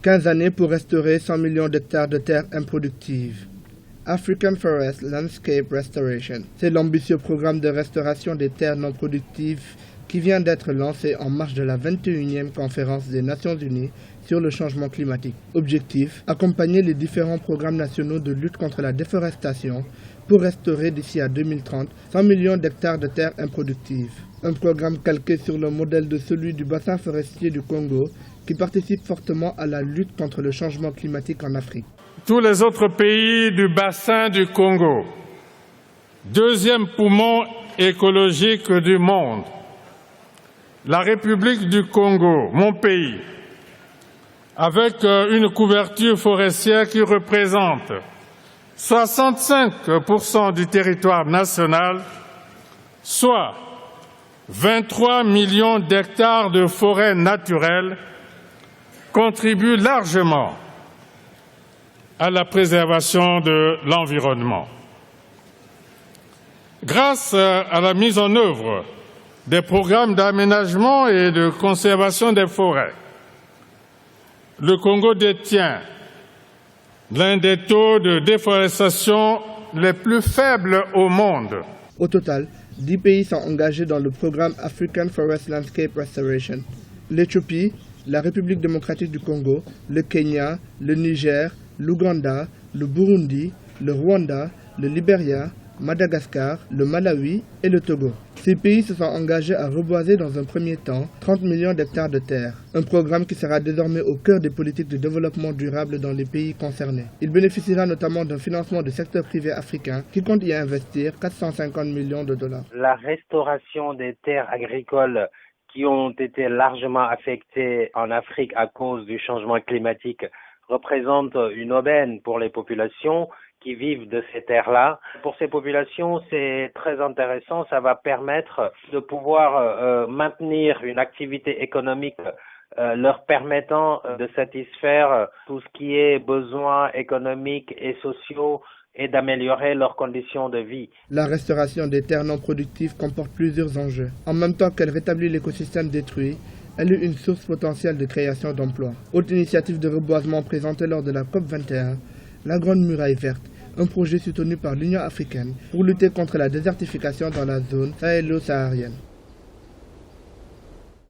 15 années pour restaurer 100 millions d'hectares de terres improductives. African Forest Landscape Restoration, c'est l'ambitieux programme de restauration des terres non productives qui vient d'être lancé en marge de la 21e conférence des Nations Unies sur le changement climatique. Objectif, accompagner les différents programmes nationaux de lutte contre la déforestation pour restaurer d'ici à 2030 100 millions d'hectares de terres improductives. Un programme calqué sur le modèle de celui du bassin forestier du Congo qui participe fortement à la lutte contre le changement climatique en Afrique. Tous les autres pays du bassin du Congo, deuxième poumon écologique du monde, la République du Congo, mon pays, avec une couverture forestière qui représente 65% du territoire national, soit 23 millions d'hectares de forêts naturelles, contribue largement à la préservation de l'environnement. Grâce à la mise en œuvre des programmes d'aménagement et de conservation des forêts, le Congo détient l'un des taux de déforestation les plus faibles au monde. Au total, 10 pays sont engagés dans le programme African Forest Landscape Restoration. L'Éthiopie, la République démocratique du Congo, le Kenya, le Niger, l'Ouganda, le Burundi, le Rwanda, le Libéria, Madagascar, le Malawi et le Togo. Ces pays se sont engagés à reboiser dans un premier temps 30 millions d'hectares de terre, un programme qui sera désormais au cœur des politiques de développement durable dans les pays concernés. Il bénéficiera notamment d'un financement du secteur privé africain qui compte y investir 450 millions de dollars. La restauration des terres agricoles qui ont été largement affectées en Afrique à cause du changement climatique représente une aubaine pour les populations qui vivent de ces terres-là. Pour ces populations, c'est très intéressant. Ça va permettre de pouvoir maintenir une activité économique leur permettant de satisfaire tout ce qui est besoins économiques et sociaux et d'améliorer leurs conditions de vie. La restauration des terres non productives comporte plusieurs enjeux. En même temps qu'elle rétablit l'écosystème détruit, elle est une source potentielle de création d'emplois. Autre initiative de reboisement présentée lors de la COP21, la Grande Muraille Verte, un projet soutenu par l'Union africaine pour lutter contre la désertification dans la zone sahélo-saharienne.